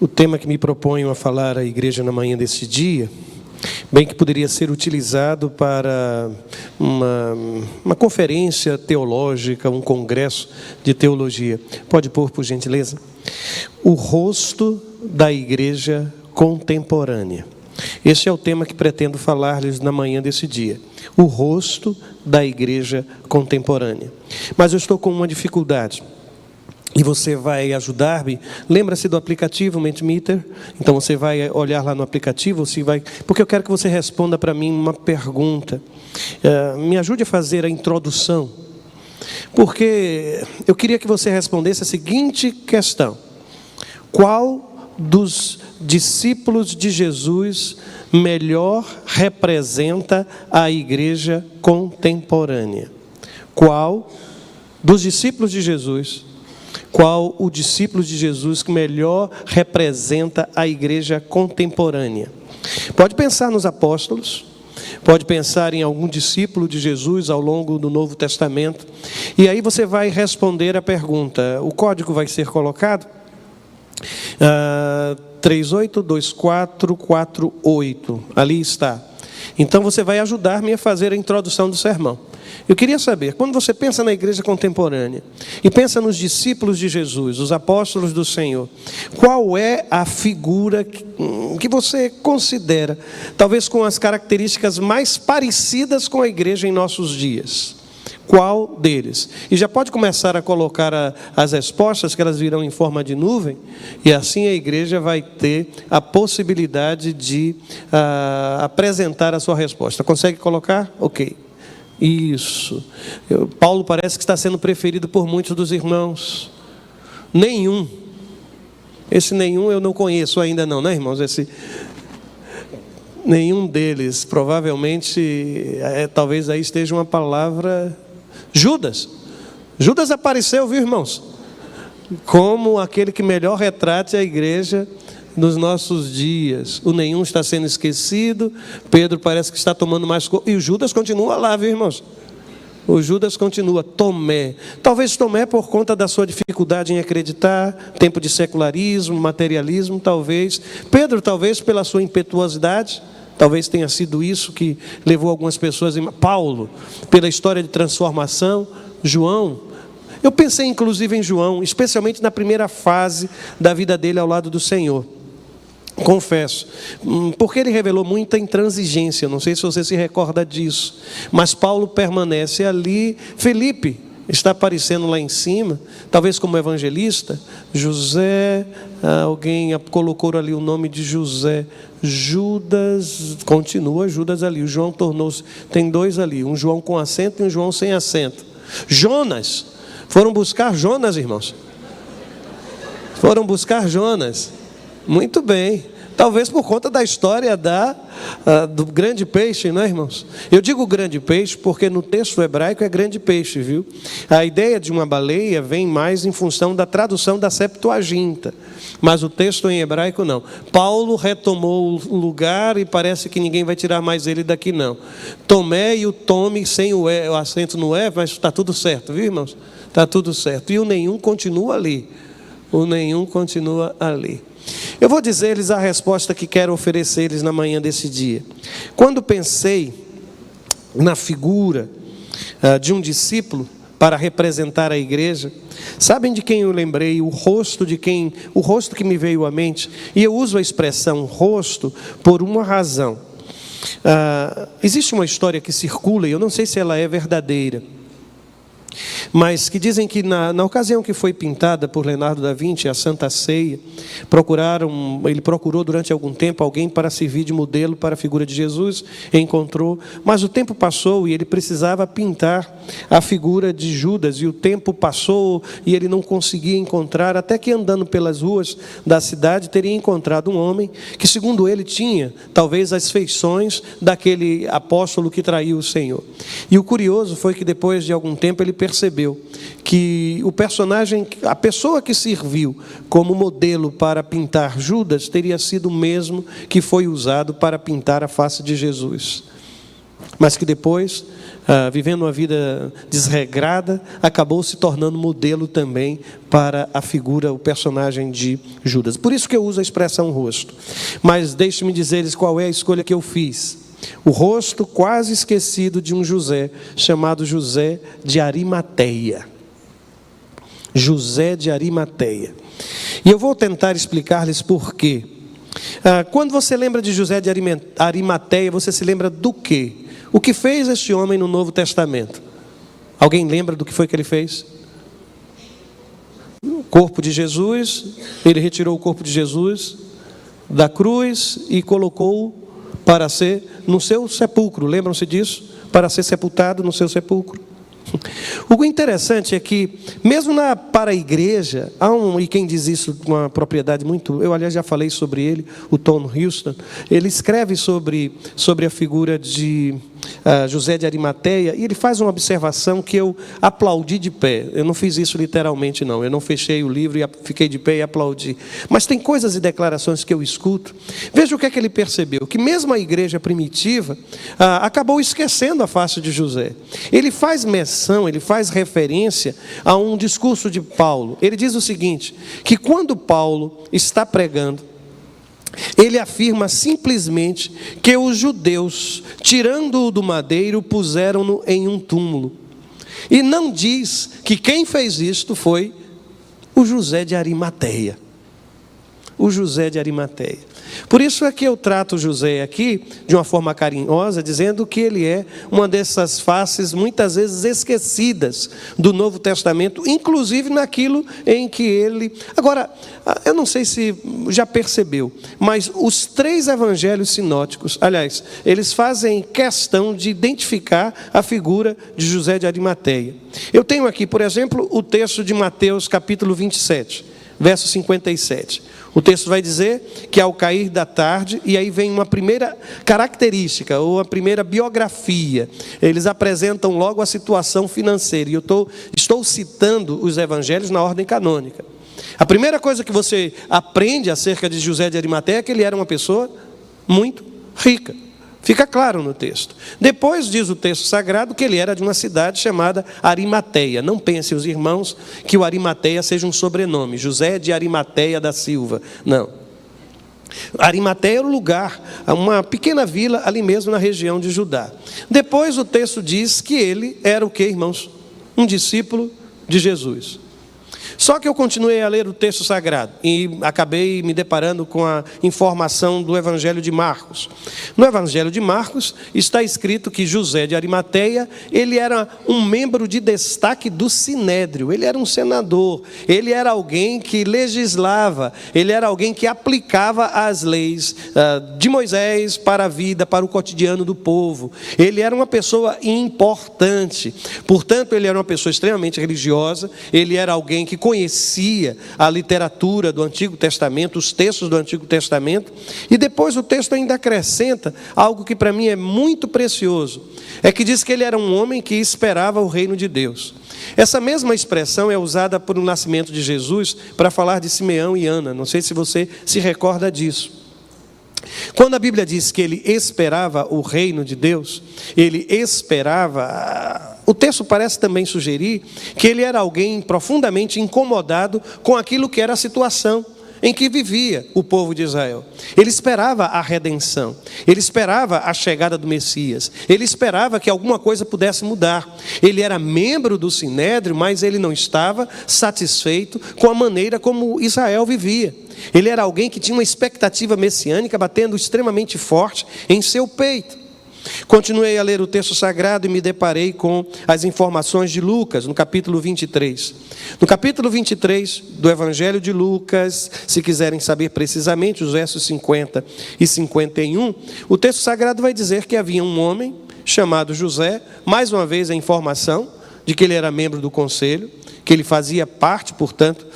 O tema que me proponho a falar à igreja na manhã desse dia, bem que poderia ser utilizado para uma conferência teológica, um congresso de teologia. Pode pôr, por gentileza? O rosto da igreja contemporânea. Esse é o tema que pretendo falar-lhes na manhã desse dia. O rosto da igreja contemporânea. Mas eu estou com uma dificuldade. E você vai ajudar-me. Lembra-se do aplicativo Mentimeter? Então você vai olhar lá no aplicativo, porque eu quero que você responda para mim uma pergunta. Me ajude a fazer a introdução. Porque eu queria que você respondesse a seguinte questão: qual dos discípulos de Jesus melhor representa a igreja contemporânea? Qual dos discípulos de Jesus? Qual o discípulo de Jesus que melhor representa a igreja contemporânea? Pode pensar nos apóstolos, pode pensar em algum discípulo de Jesus ao longo do Novo Testamento, e aí você vai responder a pergunta. O código vai ser colocado? 382448, ali está. Então você vai ajudar-me a fazer a introdução do sermão. Eu queria saber, quando você pensa na igreja contemporânea e pensa nos discípulos de Jesus, os apóstolos do Senhor, qual é a figura que você considera, talvez com as características mais parecidas com a igreja em nossos dias? Qual deles? E já pode começar a colocar as respostas, que elas virão em forma de nuvem, e assim a igreja vai ter a possibilidade de apresentar a sua resposta. Consegue colocar? Ok. Isso. Paulo parece que está sendo preferido por muitos dos irmãos. Nenhum. Esse nenhum eu não conheço ainda não, né, irmãos? Nenhum deles. Provavelmente, talvez aí esteja uma palavra... Judas. Judas apareceu, viu, irmãos? Como aquele que melhor retrate a igreja nos nossos dias. O nenhum está sendo esquecido. Pedro parece que está tomando mais... E o Judas continua lá, viu, irmãos? O Judas continua. Tomé. Talvez Tomé, por conta da sua dificuldade em acreditar, tempo de secularismo, materialismo, talvez. Pedro, talvez pela sua impetuosidade. Talvez tenha sido isso que levou algumas pessoas... Paulo, pela história de transformação. João. Eu pensei inclusive em João, especialmente na primeira fase da vida dele ao lado do Senhor. Confesso, porque ele revelou muita intransigência, não sei se você se recorda disso, mas Paulo permanece ali. Felipe está aparecendo lá em cima, talvez como evangelista. José, alguém colocou ali o nome de José. Judas, continua Judas ali. O João tornou-se, tem dois ali, um João com acento e um João sem acento. Jonas, foram buscar Jonas, irmãos. Foram buscar Jonas. Muito bem. Talvez por conta da história do grande peixe, não é, irmãos? Eu digo grande peixe porque no texto hebraico é grande peixe, viu? A ideia de uma baleia vem mais em função da tradução da Septuaginta, mas o texto em hebraico não. Paulo retomou o lugar e parece que ninguém vai tirar mais ele daqui não. Tomé e o tome sem o acento no E, mas está tudo certo, viu, irmãos? Está tudo certo. E o nenhum continua ali. O nenhum continua ali. Eu vou dizer-lhes a resposta que quero oferecer-lhes na manhã desse dia. Quando pensei na figura de um discípulo para representar a igreja, sabem de quem eu lembrei? O rosto que me veio à mente. E eu uso a expressão rosto por uma razão. Existe uma história que circula, e eu não sei se ela é verdadeira, mas que dizem que na ocasião que foi pintada por Leonardo da Vinci a Santa Ceia, ele procurou durante algum tempo alguém para servir de modelo para a figura de Jesus, encontrou, mas o tempo passou e ele precisava pintar a figura de Judas, e o tempo passou e ele não conseguia encontrar, até que andando pelas ruas da cidade teria encontrado um homem que, segundo ele, tinha talvez as feições daquele apóstolo que traiu o Senhor. E o curioso foi que depois de algum tempo ele percebeu que o personagem, a pessoa que serviu como modelo para pintar Judas, teria sido o mesmo que foi usado para pintar a face de Jesus. mas que depois, vivendo uma vida desregrada, acabou se tornando modelo também para a figura, o personagem de Judas. Por isso que eu uso a expressão rosto. Mas deixe-me dizer-lhes qual é a escolha que eu fiz. O rosto quase esquecido de um José, chamado José de Arimateia. José de Arimateia. E eu vou tentar explicar-lhes por quê. Quando você lembra de José de Arimateia, você se lembra do quê? O que fez este homem no Novo Testamento? Alguém lembra do que foi que ele fez? O corpo de Jesus, ele retirou o corpo de Jesus da cruz e colocou para ser no seu sepulcro. Lembram-se disso? Para ser sepultado no seu sepulcro. O interessante é que, mesmo para a igreja, e quem diz isso com uma propriedade muito... Eu, aliás, já falei sobre ele, o Tom Houston. Ele escreve sobre a figura de José de Arimateia, e ele faz uma observação que eu aplaudi de pé. Eu não fiz isso literalmente, não. Eu não fechei o livro e fiquei de pé e aplaudi. Mas tem coisas e declarações que eu escuto. Veja o que é que ele percebeu. Que mesmo a igreja primitiva acabou esquecendo a face de José. Ele faz menção, ele faz referência a um discurso de Paulo. Ele diz o seguinte, que quando Paulo está pregando, ele afirma simplesmente que os judeus, tirando-o do madeiro, puseram-no em um túmulo. E não diz que quem fez isto foi o José de Arimateia. O José de Arimateia. Por isso é que eu trato José aqui de uma forma carinhosa, dizendo que ele é uma dessas faces muitas vezes esquecidas do Novo Testamento, inclusive naquilo em que ele... Agora, eu não sei se já percebeu, mas os 3 evangelhos sinóticos, aliás, eles fazem questão de identificar a figura de José de Arimateia. Eu tenho aqui, por exemplo, o texto de Mateus capítulo 27, verso 57. O texto vai dizer que ao cair da tarde, e aí vem uma primeira característica, ou a primeira biografia. Eles apresentam logo a situação financeira, e eu estou citando os evangelhos na ordem canônica. A primeira coisa que você aprende acerca de José de Arimateia é que ele era uma pessoa muito rica. Fica claro no texto. Depois diz o texto sagrado que ele era de uma cidade chamada Arimateia. Não pensem os irmãos que o Arimateia seja um sobrenome. José de Arimateia da Silva. Não. Arimateia era um lugar, uma pequena vila ali mesmo na região de Judá. Depois o texto diz que ele era o quê, irmãos? Um discípulo de Jesus. Só que eu continuei a ler o texto sagrado e acabei me deparando com a informação do Evangelho de Marcos. No Evangelho de Marcos está escrito que José de Arimateia, ele era um membro de destaque do Sinédrio, ele era um senador, ele era alguém que legislava, ele era alguém que aplicava as leis de Moisés para a vida, para o cotidiano do povo. Ele era uma pessoa importante, portanto ele era uma pessoa extremamente religiosa, ele era alguém que conhecia a literatura do Antigo Testamento, os textos do Antigo Testamento, e depois o texto ainda acrescenta algo que para mim é muito precioso, é que diz que ele era um homem que esperava o reino de Deus. Essa mesma expressão é usada por o nascimento de Jesus para falar de Simeão e Ana, não sei se você se recorda disso. Quando a Bíblia diz que ele esperava o reino de Deus, ele esperava... O texto parece também sugerir que ele era alguém profundamente incomodado com aquilo que era a situação em que vivia o povo de Israel. Ele esperava a redenção, ele esperava a chegada do Messias, ele esperava que alguma coisa pudesse mudar. Ele era membro do Sinédrio, mas ele não estava satisfeito com a maneira como Israel vivia. Ele era alguém que tinha uma expectativa messiânica batendo extremamente forte em seu peito. Continuei a ler o texto sagrado e me deparei com as informações de Lucas, no capítulo 23. No capítulo 23 do Evangelho de Lucas, se quiserem saber precisamente os versos 50 e 51, o texto sagrado vai dizer que havia um homem chamado José, mais uma vez a informação de que ele era membro do conselho, que ele fazia parte, portanto,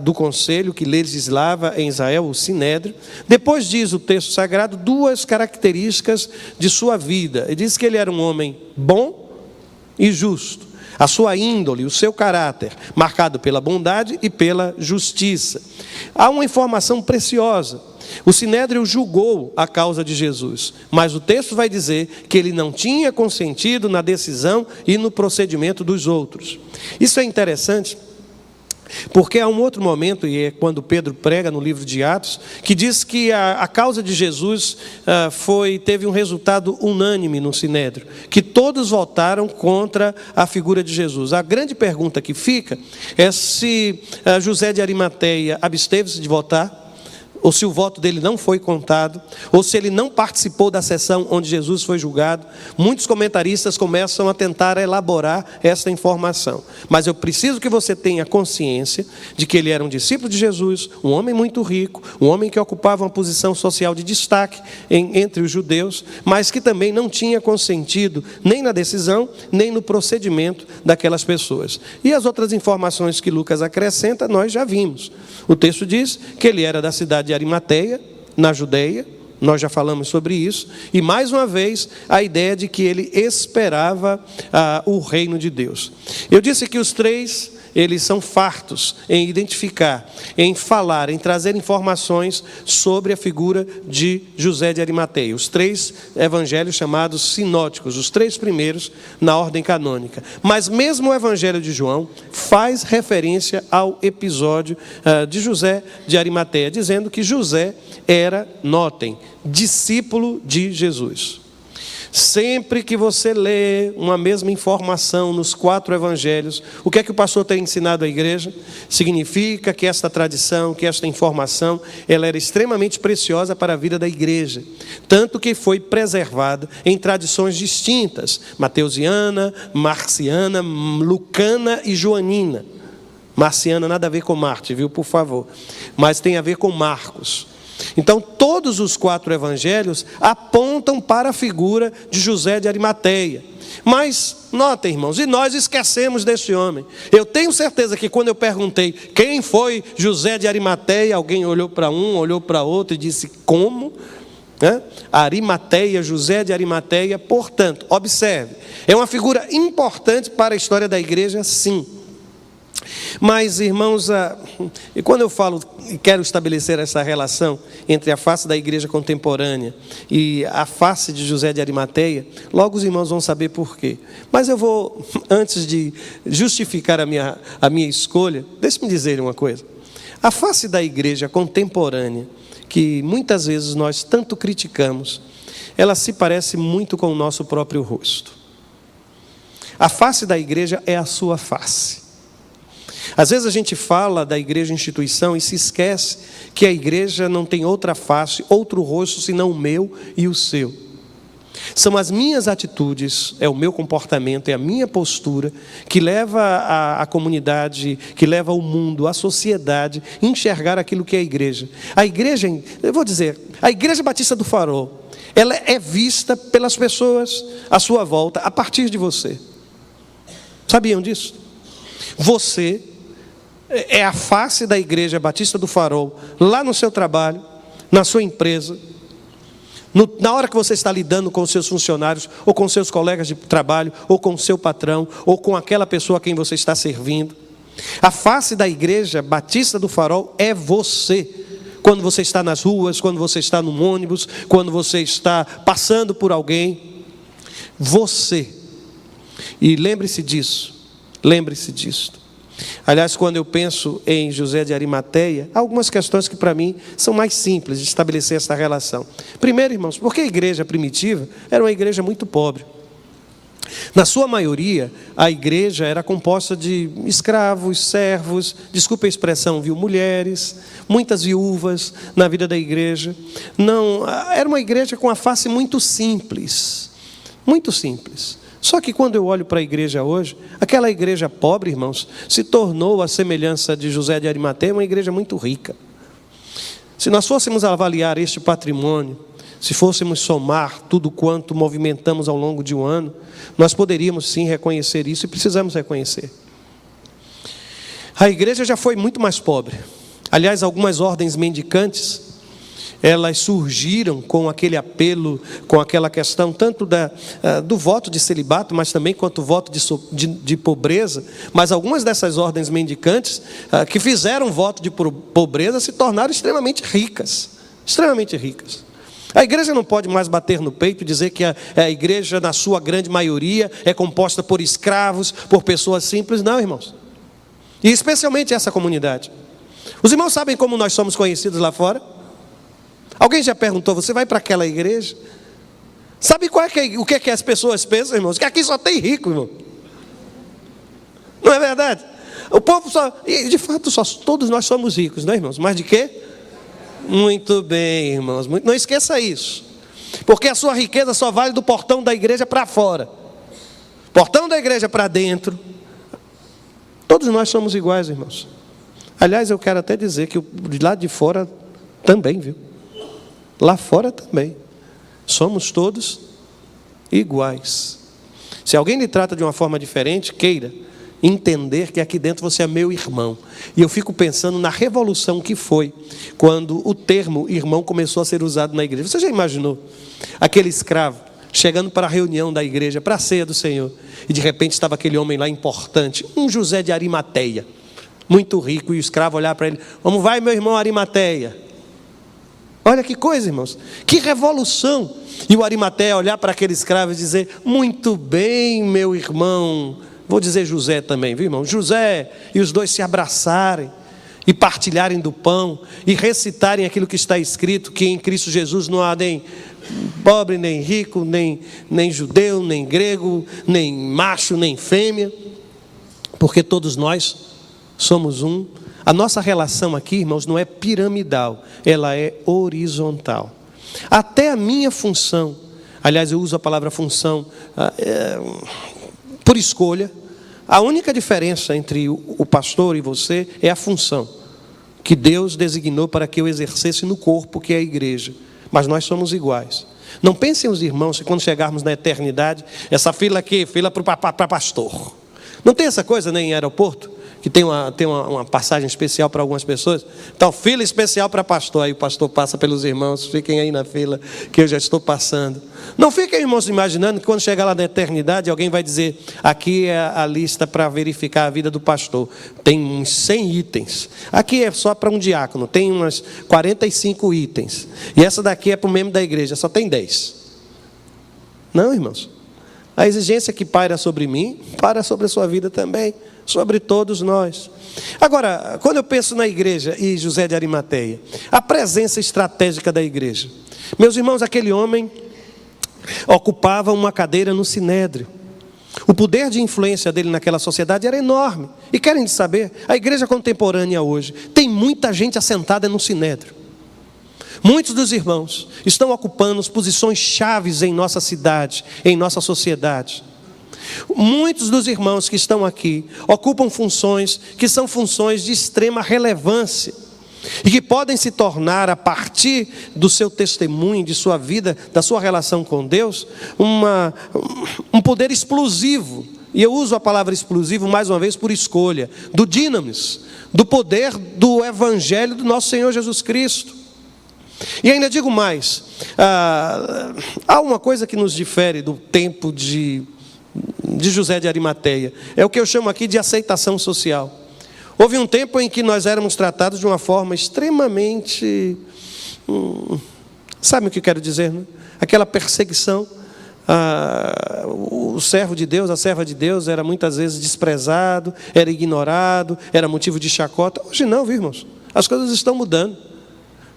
do conselho que legislava em Israel, o Sinédrio. Depois diz o texto sagrado 2 características de sua vida. Ele diz que ele era um homem bom e justo. A sua índole, o seu caráter, marcado pela bondade e pela justiça. Há uma informação preciosa. O Sinédrio julgou a causa de Jesus, mas o texto vai dizer que ele não tinha consentido na decisão e no procedimento dos outros. Isso é interessante, porque há um outro momento, e é quando Pedro prega no livro de Atos, que diz que a causa de Jesus teve um resultado unânime no Sinédrio, que todos votaram contra a figura de Jesus. A grande pergunta que fica é se José de Arimateia absteve-se de votar, ou se o voto dele não foi contado, ou se ele não participou da sessão onde Jesus foi julgado. Muitos comentaristas começam a tentar elaborar essa informação. Mas eu preciso que você tenha consciência de que ele era um discípulo de Jesus, um homem muito rico, um homem que ocupava uma posição social de destaque entre os judeus, mas que também não tinha consentido nem na decisão, nem no procedimento daquelas pessoas. E as outras informações que Lucas acrescenta, nós já vimos. O texto diz que ele era da cidade de Arimateia, na Judeia, nós já falamos sobre isso, e mais uma vez a ideia de que ele esperava o reino de Deus. Eu disse que os três, eles são fartos em identificar, em falar, em trazer informações sobre a figura de José de Arimateia. Os três evangelhos chamados sinóticos, os três primeiros na ordem canônica. Mas mesmo o evangelho de João faz referência ao episódio de José de Arimateia, dizendo que José era, notem, discípulo de Jesus. Sempre que você lê uma mesma informação nos 4 evangelhos, o que é que o pastor tem ensinado à igreja? Significa que esta tradição, que esta informação, ela era extremamente preciosa para a vida da igreja. Tanto que foi preservada em tradições distintas, mateusiana, marciana, lucana e joanina. Marciana nada a ver com Marte, viu, por favor. Mas tem a ver com Marcos. Então, todos os 4 evangelhos apontam para a figura de José de Arimateia. Mas, notem, irmãos, e nós esquecemos desse homem. Eu tenho certeza que quando eu perguntei quem foi José de Arimateia, alguém olhou para um, olhou para outro e disse, como? Arimateia, José de Arimateia. Portanto, observe, é uma figura importante para a história da igreja, sim. Mas, irmãos, e quando eu falo e quero estabelecer essa relação entre a face da igreja contemporânea e a face de José de Arimateia, logo os irmãos vão saber por quê. Mas eu vou, antes de justificar a minha escolha, deixe-me dizer uma coisa. A face da igreja contemporânea, que muitas vezes nós tanto criticamos, ela se parece muito com o nosso próprio rosto. A face da igreja é a sua face. Às vezes a gente fala da igreja instituição e se esquece que a igreja não tem outra face, outro rosto, senão o meu e o seu. São as minhas atitudes, é o meu comportamento, é a minha postura que leva a comunidade, que leva o mundo, a sociedade a enxergar aquilo que é a igreja. A igreja, eu vou dizer, a Igreja Batista do Farol, ela é vista pelas pessoas à sua volta, a partir de você. Sabiam disso? Você é a face da Igreja Batista do Farol, lá no seu trabalho, na sua empresa, na hora que você está lidando com os seus funcionários, ou com seus colegas de trabalho, ou com o seu patrão, ou com aquela pessoa a quem você está servindo. A face da Igreja Batista do Farol é você. Quando você está nas ruas, quando você está no ônibus, quando você está passando por alguém, você. E lembre-se disso, lembre-se disso. Aliás, quando eu penso em José de Arimateia, há algumas questões que para mim são mais simples de estabelecer essa relação. Primeiro, irmãos, porque a igreja primitiva era uma igreja muito pobre. Na sua maioria, a igreja era composta de escravos, servos, desculpe a expressão, viu, mulheres, muitas viúvas na vida da igreja. Não, era uma igreja com a face muito simples, muito simples. Só que quando eu olho para a igreja hoje, aquela igreja pobre, irmãos, se tornou, à semelhança de José de Arimateia, uma igreja muito rica. Se nós fôssemos avaliar este patrimônio, se fôssemos somar tudo quanto movimentamos ao longo de um ano, nós poderíamos sim reconhecer isso e precisamos reconhecer. A igreja já foi muito mais pobre. Aliás, algumas ordens mendicantes, elas surgiram com aquele apelo, com aquela questão tanto do voto de celibato, mas também quanto o voto de pobreza. Mas algumas dessas ordens mendicantes que fizeram voto de pobreza se tornaram extremamente ricas. extremamente ricas. A igreja não pode mais bater no peito e dizer que a igreja, na sua grande maioria, é composta por escravos, por pessoas simples. Não, irmãos. E especialmente essa comunidade. Os irmãos sabem como nós somos conhecidos lá fora? Alguém já perguntou, você vai para aquela igreja? Sabe o que as pessoas pensam, irmãos? Que aqui só tem rico, irmão. Não é verdade? O povo só... E de fato, todos nós somos ricos, não é, irmãos? Mas de quê? Muito bem, irmãos. Não esqueça isso. Porque a sua riqueza só vale do portão da igreja para fora. Portão da igreja para dentro. Todos nós somos iguais, irmãos. Aliás, eu quero até dizer que de lá de fora também, viu? Lá fora também. Somos todos iguais. Se alguém lhe trata de uma forma diferente, queira entender que aqui dentro você é meu irmão. E eu fico pensando na revolução que foi quando o termo irmão começou a ser usado na igreja. Você já imaginou aquele escravo chegando para a reunião da igreja, para a ceia do Senhor, e de repente estava aquele homem lá importante, um José de Arimateia, muito rico, e o escravo olhar para ele: como vai, meu irmão Arimateia? Olha que coisa, irmãos, que revolução. E o Arimateia olhar para aquele escravo e dizer: muito bem, meu irmão. Vou dizer José também, viu, irmão? José, e os dois se abraçarem e partilharem do pão e recitarem aquilo que está escrito, que em Cristo Jesus não há nem pobre, nem rico, nem judeu, nem grego, nem macho, nem fêmea, porque todos nós somos um. A nossa relação aqui, irmãos, não é piramidal, ela é horizontal. Até a minha função, aliás, eu uso a palavra função por escolha. A única diferença entre o pastor e você é a função que Deus designou para que eu exercesse no corpo, que é a igreja. Mas nós somos iguais. Não pensem os irmãos que quando chegarmos na eternidade, essa fila aqui, fila para pastor. Não tem essa coisa, nem em aeroporto, que tem uma passagem especial para algumas pessoas? Então, fila especial para pastor. Aí o pastor passa pelos irmãos: fiquem aí na fila que eu já estou passando. Não fiquem, irmãos, imaginando que quando chegar lá na eternidade, alguém vai dizer: aqui é a lista para verificar a vida do pastor. Tem uns 100 itens. Aqui é só para um diácono, tem umas 45 itens. E essa daqui é para o membro da igreja, só tem 10. Não, irmãos. A exigência que paira sobre mim, paira sobre a sua vida também, sobre todos nós. Agora, quando eu penso na igreja e José de Arimateia, a presença estratégica da igreja. Meus irmãos, aquele homem ocupava uma cadeira no Sinédrio. O poder de influência dele naquela sociedade era enorme. E querem saber, a igreja contemporânea hoje tem muita gente assentada no Sinédrio. Muitos dos irmãos estão ocupando posições chaves em nossa cidade, em nossa sociedade. Muitos dos irmãos que estão aqui ocupam funções que são funções de extrema relevância e que podem se tornar, a partir do seu testemunho, de sua vida, da sua relação com Deus, um poder explosivo. E eu uso a palavra explosivo mais uma vez por escolha, do dinamis, do poder do evangelho do nosso Senhor Jesus Cristo. E ainda digo mais, há uma coisa que nos difere do tempo de José de Arimateia, é o que eu chamo aqui de aceitação social. Houve um tempo em que nós éramos tratados de uma forma extremamente, sabe o que eu quero dizer, né? Aquela perseguição. O servo de Deus, a serva de Deus era muitas vezes desprezado, era ignorado, era motivo de chacota. Hoje não, viu, irmãos? As coisas estão mudando.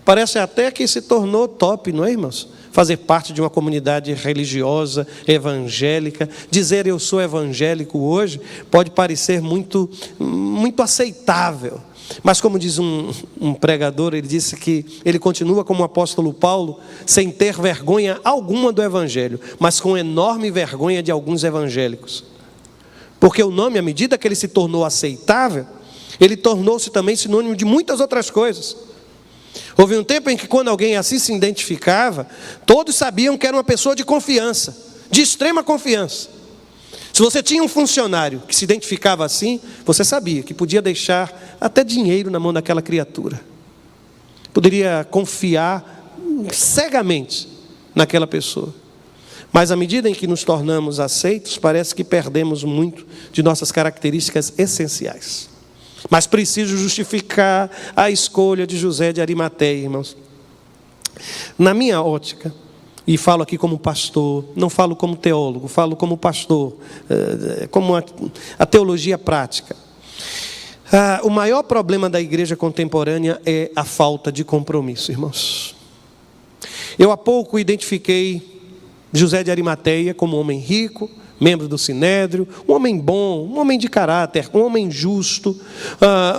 Parece até que se tornou top, não é, irmãos? Fazer parte de uma comunidade religiosa, evangélica. Dizer eu sou evangélico hoje pode parecer muito aceitável. Mas como diz um pregador, ele disse que ele continua como o apóstolo Paulo, sem ter vergonha alguma do evangelho, mas com enorme vergonha de alguns evangélicos. Porque o nome, à medida que ele se tornou aceitável, ele tornou-se também sinônimo de muitas outras coisas. Houve um tempo em que quando alguém assim se identificava, todos sabiam que era uma pessoa de confiança, de extrema confiança. Se você tinha um funcionário que se identificava assim, você sabia que podia deixar até dinheiro na mão daquela criatura. Poderia confiar cegamente naquela pessoa. Mas à medida em que nos tornamos aceitos, parece que perdemos muito de nossas características essenciais. Mas preciso justificar a escolha de José de Arimateia, irmãos. na minha ótica, e falo aqui como pastor, não falo como teólogo, falo como pastor, como a teologia prática. O maior problema da igreja contemporânea é a falta de compromisso, irmãos. Eu há pouco identifiquei José de Arimateia como um homem rico, membro do Sinédrio, um homem bom, um homem de caráter, um homem justo,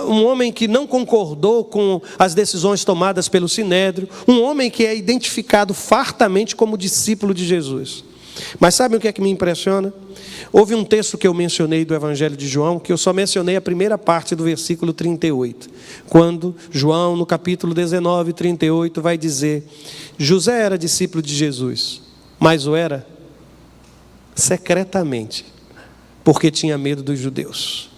um homem que não concordou com as decisões tomadas pelo Sinédrio, um homem que é identificado fartamente como discípulo de Jesus. Mas sabe o que é que me impressiona? Houve um texto que eu mencionei do Evangelho de João, que eu só mencionei a primeira parte do versículo 38, quando João, no capítulo 19, 38, vai dizer: José era discípulo de Jesus, mas o era secretamente, porque tinha medo dos judeus.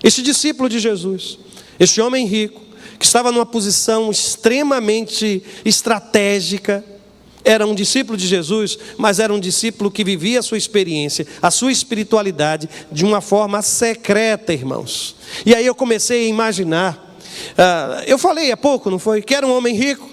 Este discípulo de Jesus, este homem rico, que estava numa posição extremamente estratégica, era um discípulo de Jesus, mas era um discípulo que vivia a sua experiência, a sua espiritualidade de uma forma secreta, irmãos. E aí eu comecei a imaginar, eu falei há pouco, não foi? Que era um homem rico,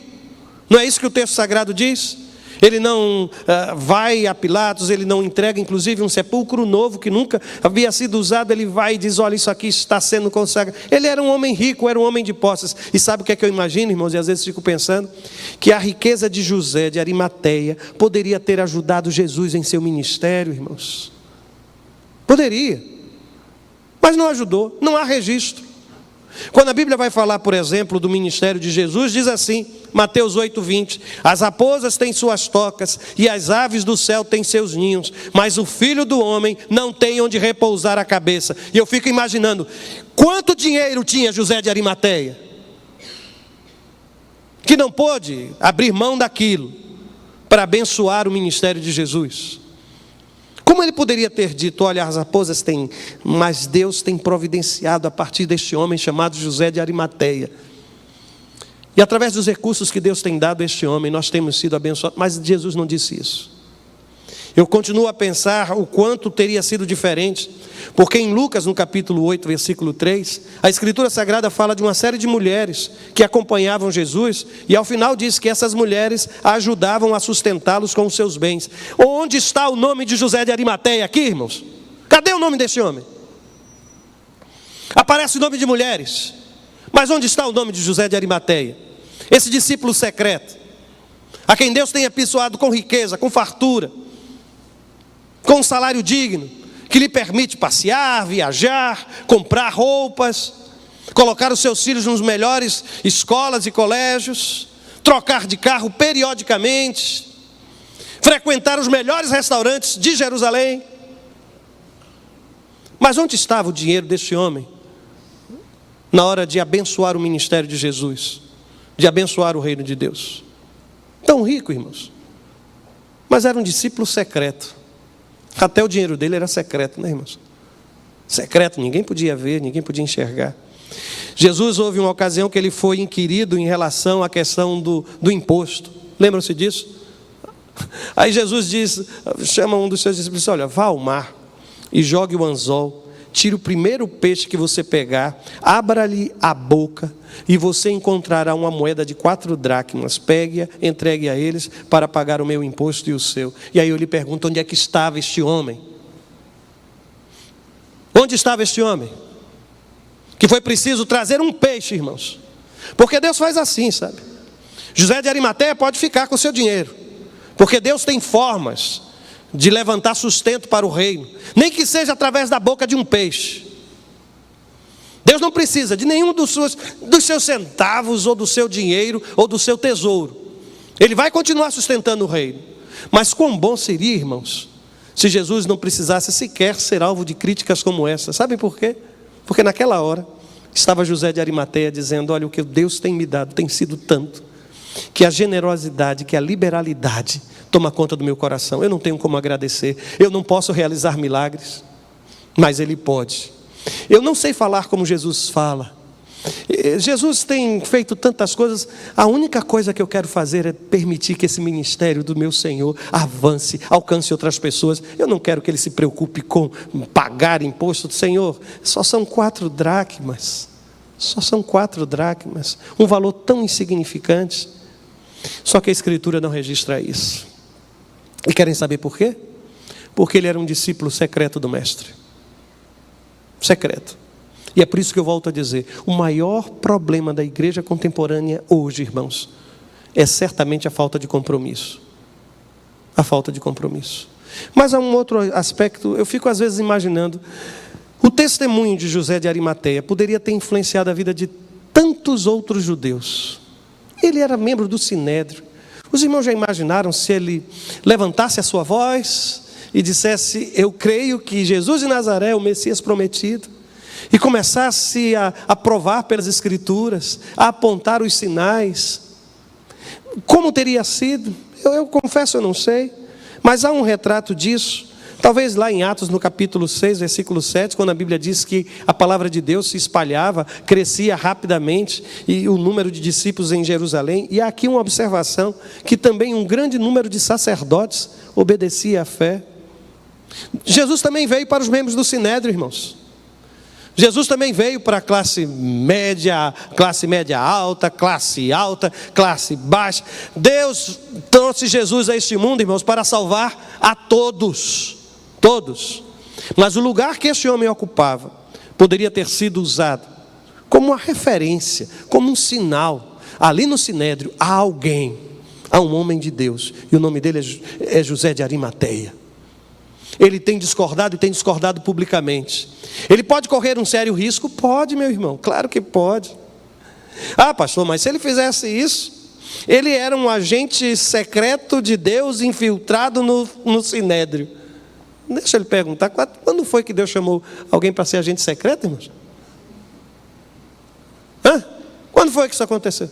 não é isso que o texto sagrado diz? Ele não vai a Pilatos, ele não entrega inclusive um sepulcro novo que nunca havia sido usado, ele vai e diz: olha, isso aqui está sendo consagrado. Ele era um homem rico, era um homem de posses. E sabe o que é que eu imagino, irmãos? E às vezes fico pensando que a riqueza de José de Arimateia poderia ter ajudado Jesus em seu ministério, irmãos. Poderia, mas não ajudou, não há registro. Quando a Bíblia vai falar, por exemplo, do ministério de Jesus, diz assim, Mateus 8:20: as raposas têm suas tocas e as aves do céu têm seus ninhos, mas o Filho do Homem não tem onde repousar a cabeça. E eu fico imaginando, quanto dinheiro tinha José de Arimateia, que não pôde abrir mão daquilo para abençoar o ministério de Jesus. Como ele poderia ter dito: olha, as raposas têm, mas Deus tem providenciado a partir deste homem chamado José de Arimateia. E através dos recursos que Deus tem dado a este homem, nós temos sido abençoados. Mas Jesus não disse isso. Eu continuo a pensar o quanto teria sido diferente, porque em Lucas, no capítulo 8, versículo 3, a Escritura Sagrada fala de uma série de mulheres que acompanhavam Jesus, e ao final diz que essas mulheres ajudavam a sustentá-los com os seus bens. Onde está o nome de José de Arimateia aqui, irmãos? Cadê o nome desse homem? Aparece o nome de mulheres, mas onde está o nome de José de Arimateia? Esse discípulo secreto, a quem Deus tem abençoado com riqueza, com fartura, com um salário digno, que lhe permite passear, viajar, comprar roupas, colocar os seus filhos nas melhores escolas e colégios, trocar de carro periodicamente, frequentar os melhores restaurantes de Jerusalém. Mas onde estava o dinheiro desse homem na hora de abençoar o ministério de Jesus, de abençoar o reino de Deus? Tão rico, irmãos, mas era um discípulo secreto. Até o dinheiro dele era secreto, né, irmãos? Secreto, ninguém podia ver, ninguém podia enxergar. Jesus, houve uma ocasião que ele foi inquirido em relação à questão do imposto. Lembram-se disso? Aí Jesus diz, chama um dos seus discípulos e diz: olha, vá ao mar e jogue o anzol, tire o primeiro peixe que você pegar, abra-lhe a boca e você encontrará uma moeda de 4 dracmas, pegue-a, entregue a eles para pagar o meu imposto e o seu. E aí eu lhe pergunto, onde é que estava este homem? Onde estava este homem? Que foi preciso trazer um peixe, irmãos. Porque Deus faz assim, sabe? José de Arimateia pode ficar com o seu dinheiro, porque Deus tem formas de levantar sustento para o reino, nem que seja através da boca de um peixe. Deus não precisa de nenhum dos seus centavos, ou do seu dinheiro, ou do seu tesouro. Ele vai continuar sustentando o reino. Mas quão bom seria, irmãos, se Jesus não precisasse sequer ser alvo de críticas como essa. Sabem por quê? Porque naquela hora estava José de Arimateia dizendo: olha, o que Deus tem me dado tem sido tanto, que a generosidade, que a liberalidade toma conta do meu coração. Eu não tenho como agradecer, eu não posso realizar milagres, mas Ele pode. Eu não sei falar como Jesus fala. Jesus tem feito tantas coisas. A única coisa que eu quero fazer é permitir que esse ministério do meu Senhor avance, alcance outras pessoas. Eu não quero que Ele se preocupe com pagar imposto do Senhor. Só são 4 dracmas. Só são 4 dracmas. Um valor tão insignificante. Só que a Escritura não registra isso. E querem saber por quê? Porque ele era um discípulo secreto do Mestre. Secreto. E é por isso que eu volto a dizer, o maior problema da igreja contemporânea hoje, irmãos, é certamente a falta de compromisso. A falta de compromisso. Mas há um outro aspecto, eu fico às vezes imaginando, o testemunho de José de Arimateia poderia ter influenciado a vida de tantos outros judeus. Ele era membro do Sinédrio. Os irmãos já imaginaram se ele levantasse a sua voz e dissesse, eu creio que Jesus de Nazaré é o Messias prometido, e começasse a provar pelas Escrituras, a apontar os sinais? Como teria sido? Eu confesso, eu não sei, mas há um retrato disso, talvez lá em Atos no capítulo 6, versículo 7, quando a Bíblia diz que a palavra de Deus se espalhava, crescia rapidamente, e o número de discípulos em Jerusalém. E há aqui uma observação, que também um grande número de sacerdotes obedecia à fé. Jesus também veio para os membros do Sinédrio, irmãos. Jesus também veio para a classe média alta, classe baixa. Deus trouxe Jesus a este mundo, irmãos, para salvar a todos. Todos. Mas o lugar que esse homem ocupava poderia ter sido usado como uma referência, como um sinal. Ali no Sinédrio há alguém, há um homem de Deus, e o nome dele é José de Arimateia. Ele tem discordado e tem discordado publicamente. Ele pode correr um sério risco? Pode, meu irmão, claro que pode. Ah, pastor, mas se ele fizesse isso, ele era um agente secreto de Deus infiltrado no Sinédrio. Deixa ele perguntar, quando foi que Deus chamou alguém para ser agente secreto, irmãos? Quando foi que isso aconteceu?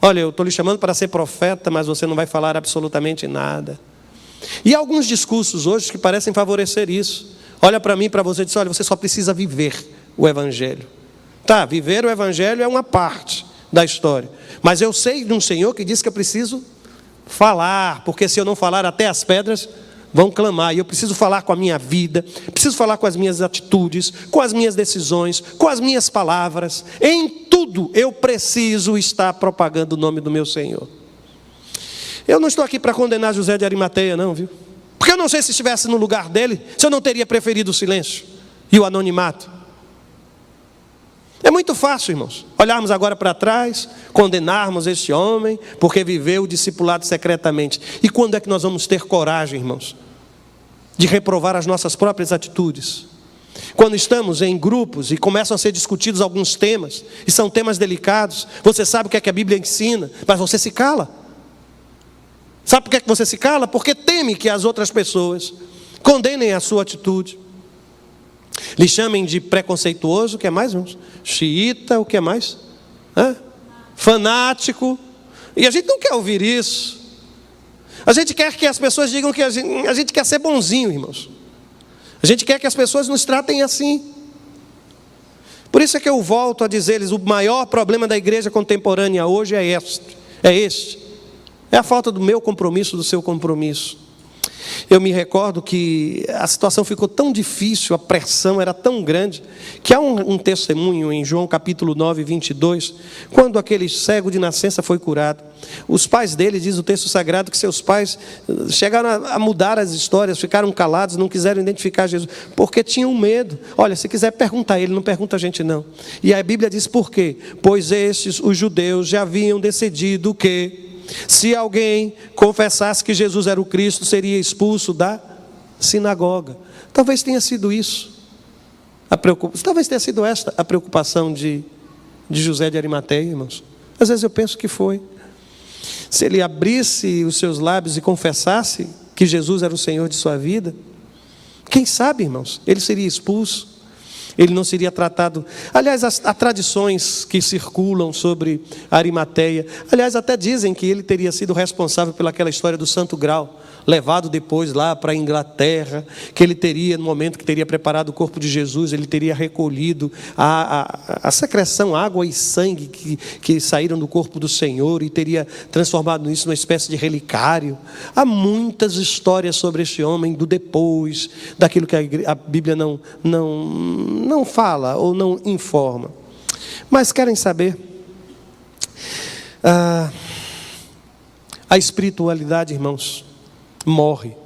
Olha, eu estou lhe chamando para ser profeta, mas você não vai falar absolutamente nada. E há alguns discursos hoje que parecem favorecer isso. Olha para mim, para você e diz, olha, você só precisa viver o Evangelho. Tá, viver o Evangelho é uma parte da história. Mas eu sei de um Senhor que diz que eu preciso falar, porque se eu não falar, até as pedras vão clamar. E eu preciso falar com a minha vida, preciso falar com as minhas atitudes, com as minhas decisões, com as minhas palavras. Em tudo eu preciso estar propagando o nome do meu Senhor. Eu não estou aqui para condenar José de Arimateia, não, viu? Porque eu não sei se estivesse no lugar dele, se eu não teria preferido o silêncio e o anonimato. É muito fácil, irmãos, olharmos agora para trás, condenarmos este homem, porque viveu o discipulado secretamente. E quando é que nós vamos ter coragem, irmãos, de reprovar as nossas próprias atitudes? Quando estamos em grupos e começam a ser discutidos alguns temas, e são temas delicados, você sabe o que é que a Bíblia ensina, mas você se cala. Sabe por que você se cala? Porque teme que as outras pessoas condenem a sua atitude. Lhe chamem de preconceituoso, o que é mais, irmãos? Xiita, o que é mais? Fanático. E a gente não quer ouvir isso. A gente quer que as pessoas digam que a gente quer ser bonzinho, irmãos. A gente quer que as pessoas nos tratem assim. Por isso é que eu volto a dizer-lhes, o maior problema da igreja contemporânea hoje é este. É a falta do meu compromisso, do seu compromisso. Eu me recordo que a situação ficou tão difícil, a pressão era tão grande, que há um testemunho em João capítulo 9, 22, quando aquele cego de nascença foi curado. Os pais dele, diz o texto sagrado, que seus pais chegaram a mudar as histórias, ficaram calados, não quiseram identificar Jesus, porque tinham medo. Olha, se quiser perguntar a ele, não pergunta a gente não. E a Bíblia diz por quê? Pois estes, os judeus, já haviam decidido que se alguém confessasse que Jesus era o Cristo, seria expulso da sinagoga. Talvez tenha sido isso. Talvez tenha sido esta a preocupação de José de Arimateia, irmãos. Às vezes eu penso que foi. Se ele abrisse os seus lábios e confessasse que Jesus era o Senhor de sua vida, quem sabe, irmãos, ele seria expulso. Ele não seria tratado. Aliás, há tradições que circulam sobre Arimateia. Aliás, até dizem que ele teria sido responsável pelaquela história do Santo Grau, levado depois lá para a Inglaterra, que ele teria, no momento que teria preparado o corpo de Jesus, ele teria recolhido a secreção, água e sangue que saíram do corpo do Senhor e teria transformado isso numa espécie de relicário. Há muitas histórias sobre este homem, do depois, daquilo que a Bíblia não fala ou não informa. Mas querem saber? A espiritualidade, irmãos, morre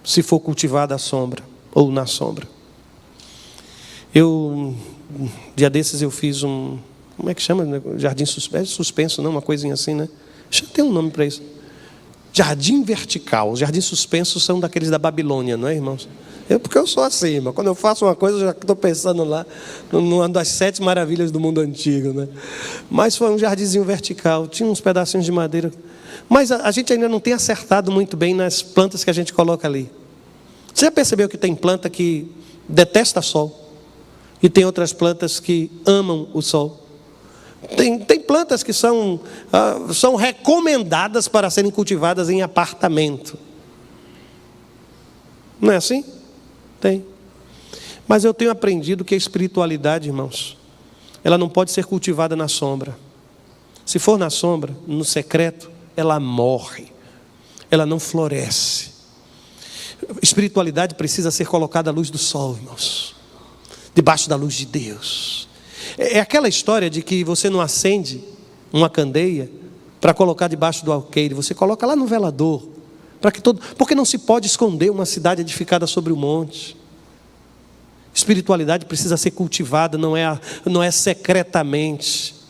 se for cultivada à sombra ou na sombra. Dia desses eu fiz como é que chama? Jardim suspenso, não, uma coisinha assim, né? Já tem um nome para isso. Jardim vertical. Os jardins suspensos são daqueles da Babilônia, não é, irmãos? Porque eu sou assim, irmão. Quando eu faço uma coisa, eu já estou pensando lá numa das 7 maravilhas do mundo antigo, né? Mas foi um jardinzinho vertical, tinha uns pedacinhos de madeira. Mas a gente ainda não tem acertado muito bem nas plantas que a gente coloca ali. Você já percebeu que tem planta que detesta sol? E tem outras plantas que amam o sol? Tem plantas que são recomendadas para serem cultivadas em apartamento. Não é assim? Tem. Mas eu tenho aprendido que a espiritualidade, irmãos, ela não pode ser cultivada na sombra. Se for na sombra, no secreto, ela morre. Ela não floresce. Espiritualidade precisa ser colocada à luz do sol, irmãos. Debaixo da luz de Deus. É aquela história de que você não acende uma candeia para colocar debaixo do alqueire. Você coloca lá no velador. Porque não se pode esconder uma cidade edificada sobre o monte. Espiritualidade precisa ser cultivada, não é secretamente.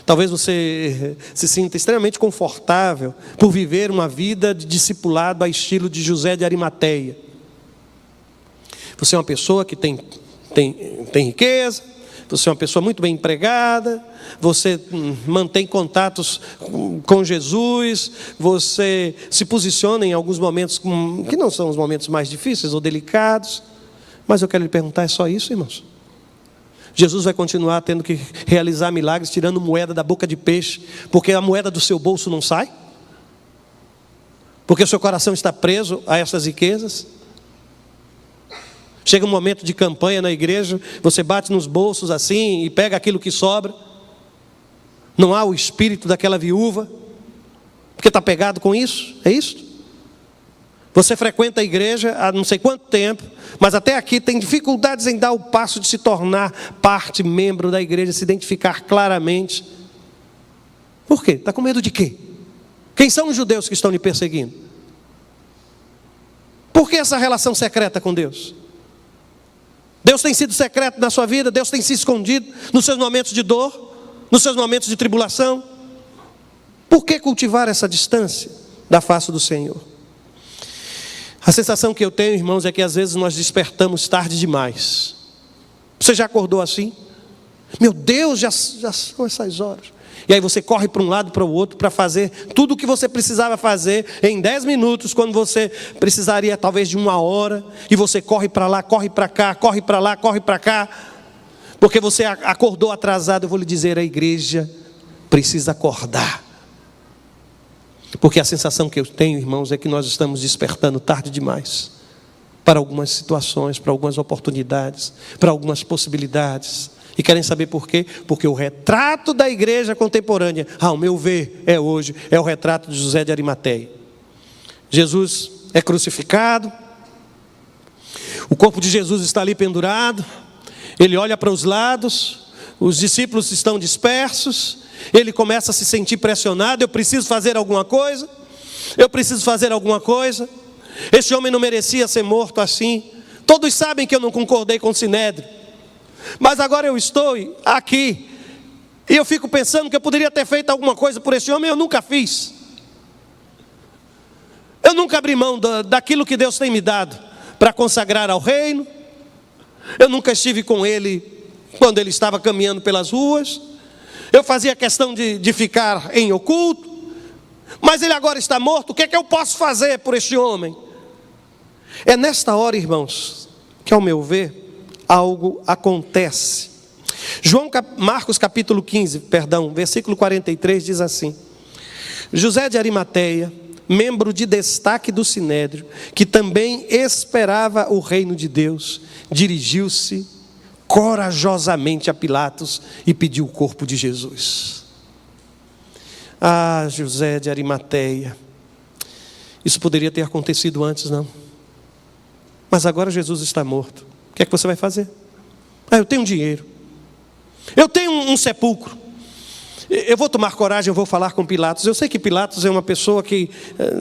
Talvez você se sinta extremamente confortável por viver uma vida de discipulado a estilo de José de Arimateia. Você é uma pessoa que tem riqueza, você é uma pessoa muito bem empregada, você mantém contatos com Jesus, você se posiciona em alguns momentos que não são os momentos mais difíceis ou delicados. Mas eu quero lhe perguntar, é só isso, irmãos? Jesus vai continuar tendo que realizar milagres, tirando moeda da boca de peixe, porque a moeda do seu bolso não sai? Porque o seu coração está preso a essas riquezas? Chega um momento de campanha na igreja, você bate nos bolsos assim e pega aquilo que sobra. Não há o espírito daquela viúva, porque está pegado com isso, é isso? Você frequenta a igreja há não sei quanto tempo, mas até aqui tem dificuldades em dar o passo de se tornar parte, membro da igreja, se identificar claramente. Por quê? Está com medo de quê? Quem são os judeus que estão lhe perseguindo? Por que essa relação secreta com Deus? Deus tem sido secreto na sua vida? Deus tem se escondido nos seus momentos de dor, nos seus momentos de tribulação? Por que cultivar essa distância da face do Senhor? A sensação que eu tenho, irmãos, é que às vezes nós despertamos tarde demais. Você já acordou assim? Meu Deus, já são essas horas. E aí você corre para um lado e para o outro para fazer tudo o que você precisava fazer em 10 minutos, quando você precisaria talvez de 1 hora. E você corre para lá, corre para cá, corre para lá, corre para cá. Porque você acordou atrasado. Eu vou lhe dizer, a igreja precisa acordar. Porque a sensação que eu tenho, irmãos, é que nós estamos despertando tarde demais para algumas situações, para algumas oportunidades, para algumas possibilidades. E querem saber por quê? Porque o retrato da igreja contemporânea, ao meu ver, hoje, é o retrato de José de Arimateia. Jesus é crucificado, o corpo de Jesus está ali pendurado, ele olha para os lados, os discípulos estão dispersos, ele começa a se sentir pressionado, eu preciso fazer alguma coisa, esse homem não merecia ser morto assim, todos sabem que eu não concordei com o Sinédrio, mas agora eu estou aqui, e eu fico pensando que eu poderia ter feito alguma coisa por esse homem, eu nunca fiz, eu nunca abri mão daquilo que Deus tem me dado, para consagrar ao reino, eu nunca estive com ele, quando ele estava caminhando pelas ruas, eu fazia questão de ficar em oculto, mas ele agora está morto, o que é que eu posso fazer por este homem? É nesta hora, irmãos, que ao meu ver, algo acontece. Marcos capítulo 15, versículo 43 diz assim: José de Arimateia, membro de destaque do Sinédrio, que também esperava o reino de Deus, dirigiu-se corajosamente a Pilatos e pediu o corpo de Jesus. Ah, José de Arimateia, isso poderia ter acontecido antes, não? Mas agora Jesus está morto. O que é que você vai fazer? Eu tenho dinheiro, eu tenho um sepulcro, Eu vou tomar coragem, eu vou falar com Pilatos. Eu sei que Pilatos é uma pessoa que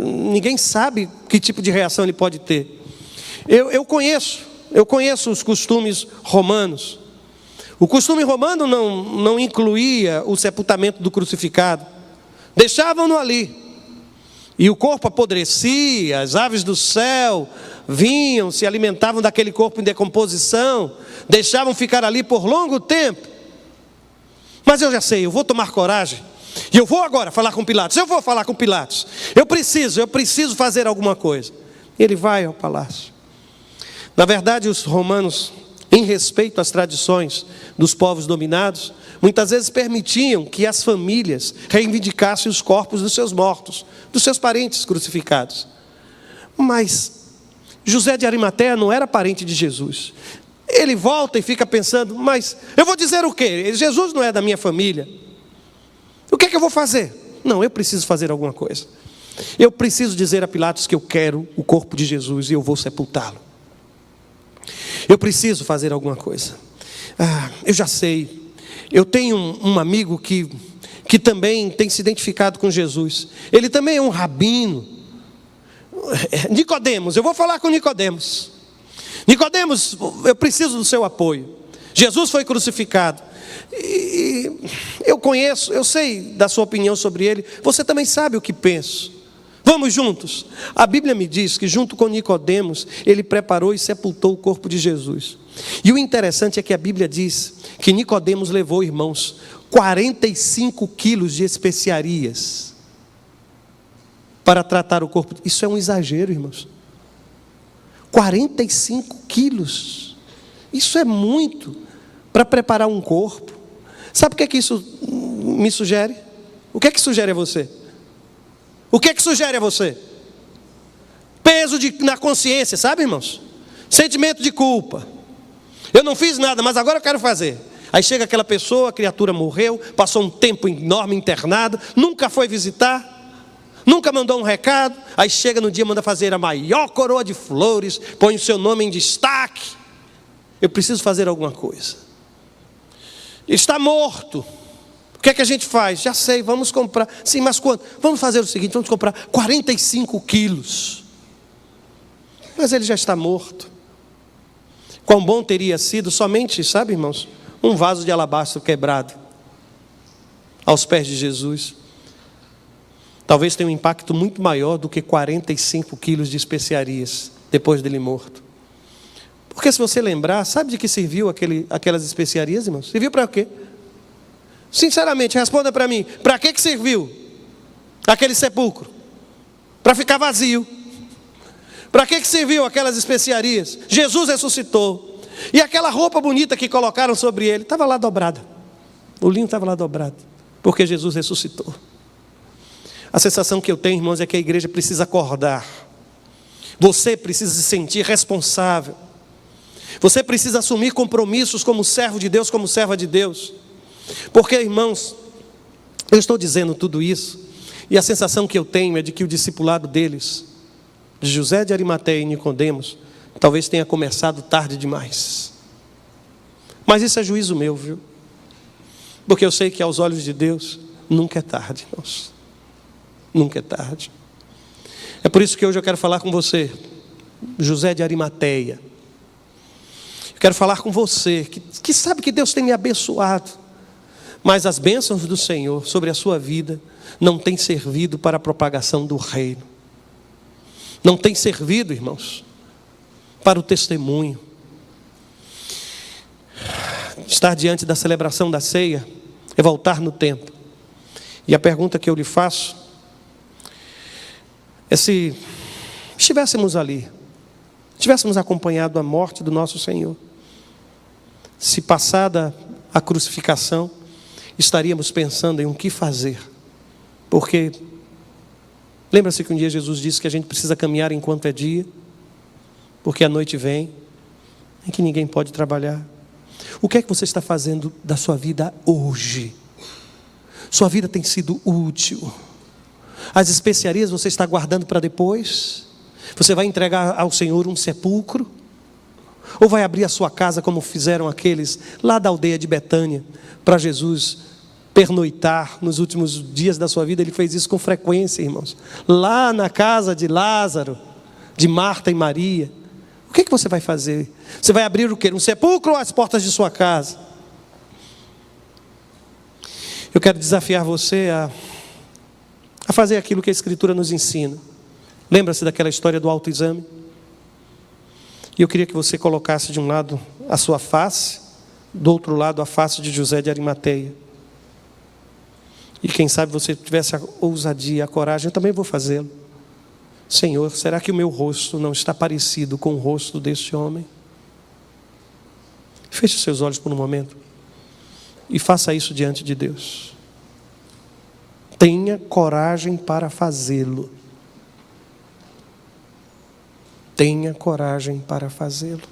ninguém sabe que tipo de reação ele pode ter. Eu conheço os costumes romanos. O costume romano não incluía o sepultamento do crucificado. Deixavam-no ali. E o corpo apodrecia, as aves do céu vinham, se alimentavam daquele corpo em decomposição, deixavam ficar ali por longo tempo. Mas eu já sei, eu vou tomar coragem, e eu vou agora falar com Pilatos, eu vou falar com Pilatos, eu preciso fazer alguma coisa. Ele vai ao palácio. Na verdade, os romanos, em respeito às tradições dos povos dominados, muitas vezes permitiam que as famílias reivindicassem os corpos dos seus mortos, dos seus parentes crucificados. Mas José de Arimateia não era parente de Jesus. Ele volta e fica pensando, mas eu vou dizer o quê? Jesus não é da minha família. O que é que eu vou fazer? Não, eu preciso fazer alguma coisa. Eu preciso dizer a Pilatos que eu quero o corpo de Jesus e eu vou sepultá-lo. Eu preciso fazer alguma coisa. Eu já sei. Eu tenho um amigo que também tem se identificado com Jesus. Ele também é um rabino. Nicodemos, eu vou falar com Nicodemos. Nicodemos, eu preciso do seu apoio. Jesus foi crucificado. E eu sei da sua opinião sobre ele. Você também sabe o que penso. Vamos juntos. A Bíblia me diz que junto com Nicodemos, ele preparou e sepultou o corpo de Jesus. E o interessante é que a Bíblia diz que Nicodemos levou, irmãos, 45 quilos de especiarias para tratar o corpo. Isso é um exagero, irmãos. 45 quilos. Isso é muito para preparar um corpo. Sabe o que é que isso me sugere? O que é que sugere a você? O que é que sugere a você? Peso na consciência, sabe, irmãos? Sentimento de culpa. Eu não fiz nada, mas agora eu quero fazer. Aí chega aquela pessoa, a criatura morreu, passou um tempo enorme internado, nunca foi visitar, nunca mandou um recado. Aí chega no dia, manda fazer a maior coroa de flores, põe o seu nome em destaque. Eu preciso fazer alguma coisa. Está morto. O que é que a gente faz? Já sei, vamos comprar. Sim, mas quanto? Vamos fazer o seguinte, vamos comprar 45 quilos. Mas ele já está morto. Quão bom teria sido somente, sabe, irmãos, um vaso de alabastro quebrado aos pés de Jesus. Talvez tenha um impacto muito maior do que 45 quilos de especiarias depois dele morto. Porque se você lembrar, sabe de que serviu aquelas especiarias, irmãos? Serviu para quê? Sinceramente, responda para mim. Para que serviu aquele sepulcro? Para ficar vazio. Para que serviu aquelas especiarias? Jesus ressuscitou. E aquela roupa bonita que colocaram sobre ele, estava lá dobrada. O linho estava lá dobrado. Porque Jesus ressuscitou. A sensação que eu tenho, irmãos, é que a igreja precisa acordar. Você precisa se sentir responsável. Você precisa assumir compromissos como servo de Deus, como serva de Deus. Porque, irmãos, eu estou dizendo tudo isso, e a sensação que eu tenho é de que o discipulado deles, de José de Arimateia e Nicodemos, talvez tenha começado tarde demais. Mas isso é juízo meu, viu? Porque eu sei que aos olhos de Deus, nunca é tarde, irmãos. Nunca é tarde. É por isso que hoje eu quero falar com você, José de Arimateia. Eu quero falar com você, que sabe que Deus tem me abençoado. Mas as bênçãos do Senhor sobre a sua vida não têm servido para a propagação do reino. Não tem servido, irmãos, para o testemunho. Estar diante da celebração da ceia é voltar no tempo. E a pergunta que eu lhe faço é se estivéssemos ali, tivéssemos acompanhado a morte do nosso Senhor, se passada a crucificação, estaríamos pensando em o que fazer. Porque lembra-se que um dia Jesus disse que a gente precisa caminhar enquanto é dia, porque a noite vem em que ninguém pode trabalhar. O que é que você está fazendo da sua vida hoje? Sua vida tem sido útil? As especiarias você está guardando para depois? Você vai entregar ao Senhor um sepulcro? Ou vai abrir a sua casa como fizeram aqueles lá da aldeia de Betânia, para Jesus pernoitar nos últimos dias da sua vida. Ele fez isso com frequência, irmãos. Lá na casa de Lázaro, de Marta e Maria. O que você vai fazer? Você vai abrir o quê? Um sepulcro ou as portas de sua casa? Eu quero desafiar você a fazer aquilo que a Escritura nos ensina. Lembra-se daquela história do autoexame? E eu queria que você colocasse de um lado a sua face, do outro lado a face de José de Arimateia. E quem sabe você tivesse a ousadia, a coragem, eu também vou fazê-lo. Senhor, será que o meu rosto não está parecido com o rosto deste homem? Feche seus olhos por um momento e faça isso diante de Deus. Tenha coragem para fazê-lo. Tenha coragem para fazê-lo.